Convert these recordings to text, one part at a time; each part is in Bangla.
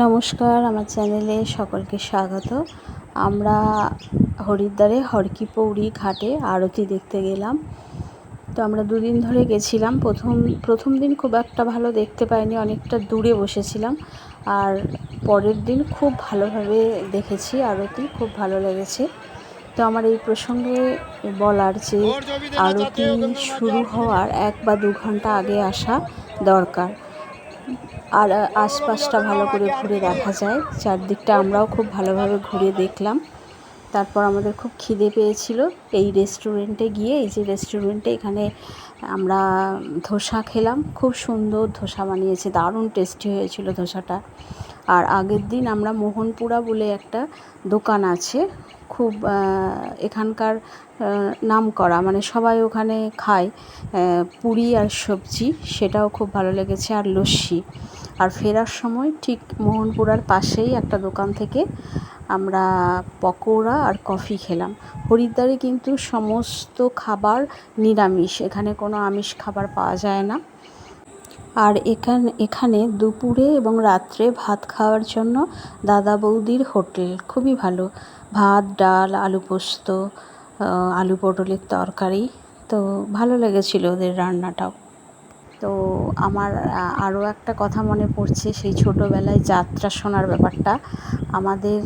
নমস্কার, আমার চ্যানেলে সকলকে স্বাগত। আমরা হরিদ্বারে হরকি পৌরি ঘাটে আরতি দেখতে গেলাম। তো আমরা দুদিন ধরে গেছিলাম। প্রথম দিন খুব একটা ভালো দেখতে পাইনি, অনেকটা দূরে বসেছিলাম। আর পরের দিন খুব ভালোভাবে দেখেছি আরতি, খুব ভালো লেগেছে। তো আমার এই প্রসঙ্গে বলার যে আরতি শুরু হওয়ার 1 বা 2 ঘন্টা আগে আসা দরকার। আর আশপাশটা ভালো করে ঘুরে দেখা যায়, চারদিকটা আমরাও খুব ভালোভাবে ঘুরে দেখলাম। তারপর আমাদের খুব খিদে পেয়েছিল। এই রেস্টুরেন্টে গিয়ে, এই যে রেস্টুরেন্টে, এখানে আমরা ধোসা খেলাম। খুব সুন্দর ধোসা বানিয়েছে, দারুণ টেস্টি হয়েছিল ধোসাটা। আর আগের দিন আমরা মোহনপুরা বলে একটা দোকান আছে, খুব এখানকার নামকরা, মানে সবাই ওখানে খায় পুরি আর সবজি, সেটাও খুব ভালো লেগেছে, আর লস্যি। আর ফেরার সময় ঠিক মোহনপুরার পাশেই একটা দোকান থেকে আমরা পকোড়া আর কফি খেলাম। হরিদ্বারে কিন্তু সমস্ত খাবার নিরামিষ, এখানে কোনো আমিষ খাবার পাওয়া যায় না। আর এখানে দুপুরে এবং রাত্রে ভাত খাওয়ার জন্য দাদা বৌদির হোটেল, খুবই ভালো। ভাত, ডাল, আলু পোস্ত, আলু পটলের তরকারি, তো ভালো লেগেছিল ওদের রান্নাটাও। তো আমার আরও একটা কথা মনে পড়ছে, সেই ছোটোবেলায় যাত্রা শোনার ব্যাপারটা। আমাদের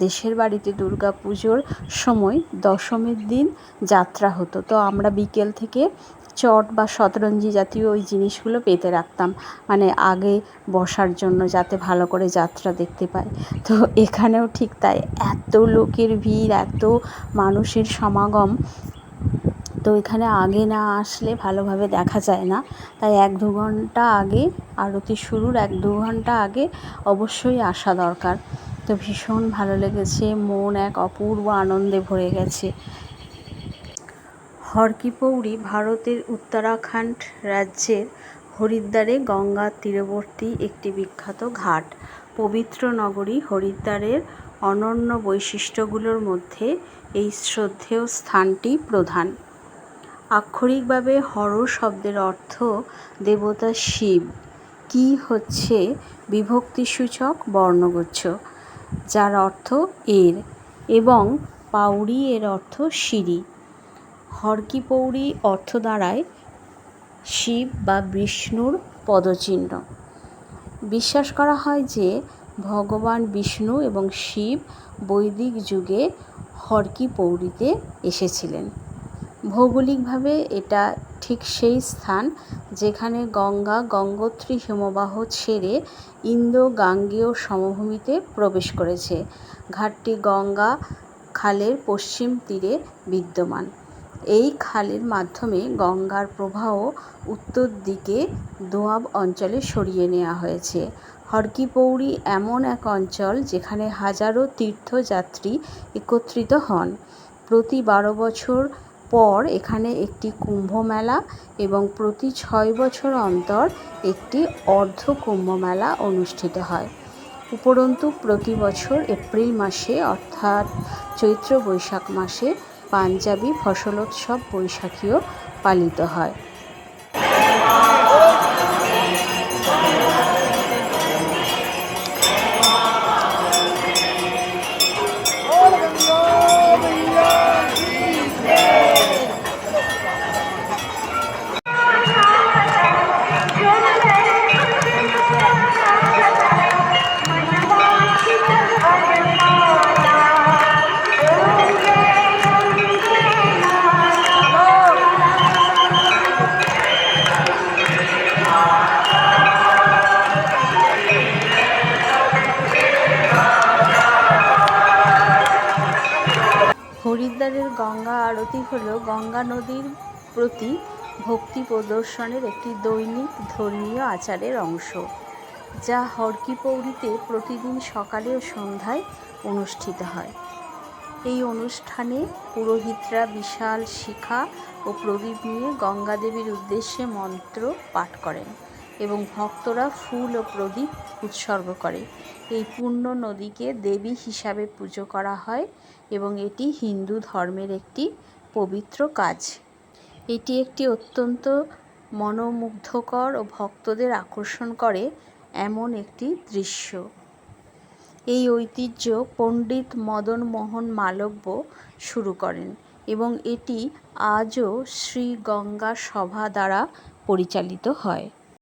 দেশের বাড়িতে দুর্গা পুজোর সময় দশমীর দিন যাত্রা হতো। তো আমরা বিকেল থেকে চট বা শতরঞ্জি জাতীয় ওই জিনিসগুলো পেতে রাখতাম, মানে আগে বসার জন্য, যাতে ভালো করে যাত্রা দেখতে পাই। তো এখানেও ঠিক তাই, এত লোকের ভিড়, এত মানুষের সমাগম, তো এখানে আগে না আসলে ভালোভাবে দেখা যায় না। তাই 1-2 ঘন্টা আগে, আরতি শুরুর 1-2 ঘন্টা আগে অবশ্যই আসা দরকার। তো ভীষণ ভালো লেগেছে, মন এক অপূর্ব আনন্দে ভরে গেছে। হরকি পৌরি ভারতের উত্তরাখণ্ড রাজ্যের হরিদ্বারে গঙ্গার তীরবর্তী একটি বিখ্যাত ঘাট। পবিত্র নগরী হরিদ্বারের অনন্য বৈশিষ্ট্যগুলোর মধ্যে এই শ্রদ্ধেয় স্থানটি প্রধান। আক্ষরিকভাবে হর শব্দের অর্থ দেবতা শিব, কি হচ্ছে বিভক্তিসূচক বর্ণগুচ্ছ, যার অর্থ এর, এবং পাউরি এর অর্থ সিঁড়ি। হরকি পৌরি অর্থ দাঁড়ায় শিব বা বিষ্ণুর পদচিহ্ন। বিশ্বাস করা হয় যে ভগবান বিষ্ণু এবং শিব বৈদিক যুগে হরকি পৌরিতে এসেছিলেন। ভৌগোলিকভাবে এটা ঠিক সেই স্থান যেখানে গঙ্গা গঙ্গোত্রী হিমবাহ ছেড়ে ইন্দো গাঙ্গেয় সমভূমিতে প্রবেশ করেছে। ঘাটটি গঙ্গা খালের পশ্চিম তীরে বিদ্যমান। এই খালের মাধ্যমে গঙ্গার প্রবাহ উত্তর দিকে দোয়াব অঞ্চলে সরিয়ে নেওয়া হয়েছে। হরকি পৌরি এমন এক অঞ্চল যেখানে হাজারো তীর্থযাত্রী একত্রিত হন। প্রতি 12 বছর পর এখানে একটি কুম্ভ মেলা এবং প্রতি 6 বছর অন্তর একটি অর্ধ কুম্ভ মেলা অনুষ্ঠিত হয়। উপরন্তু প্রতি বছর এপ্রিল মাসে, অর্থাৎ চৈত্র বৈশাখ মাসে, পাঞ্জাবি ফসলোৎসব বৈশাখীও পালিত হয়। হরিদ্বারের গঙ্গা আরতি হল গঙ্গা নদীর প্রতি ভক্তি প্রদর্শনের একটি দৈনিক ধর্মীয় আচারের অংশ, যা হরকি পৌরিতে প্রতিদিন সকালে ও সন্ধ্যায় অনুষ্ঠিত হয়। এই অনুষ্ঠানে পুরোহিতরা বিশাল শিখা ও প্রদীপ নিয়ে গঙ্গা দেবীর উদ্দেশ্যে মন্ত্র পাঠ করেন এবং ভক্তরা ফুল ও প্রদীপ উৎসর্গ করে। এই পূর্ণ নদীকে দেবী হিসাবে পুজো করা হয় এবং এটি হিন্দু ধর্মের একটি পবিত্র কাজ। এটি একটি অত্যন্ত মনোমুগ্ধকর ও ভক্তদের আকর্ষণ করে এমন একটি দৃশ্য। এই ঐতিহ্য পণ্ডিত মদন মোহন মালব্য শুরু করেন এবং এটি আজও শ্রী গঙ্গা সভা দ্বারা পরিচালিত হয়।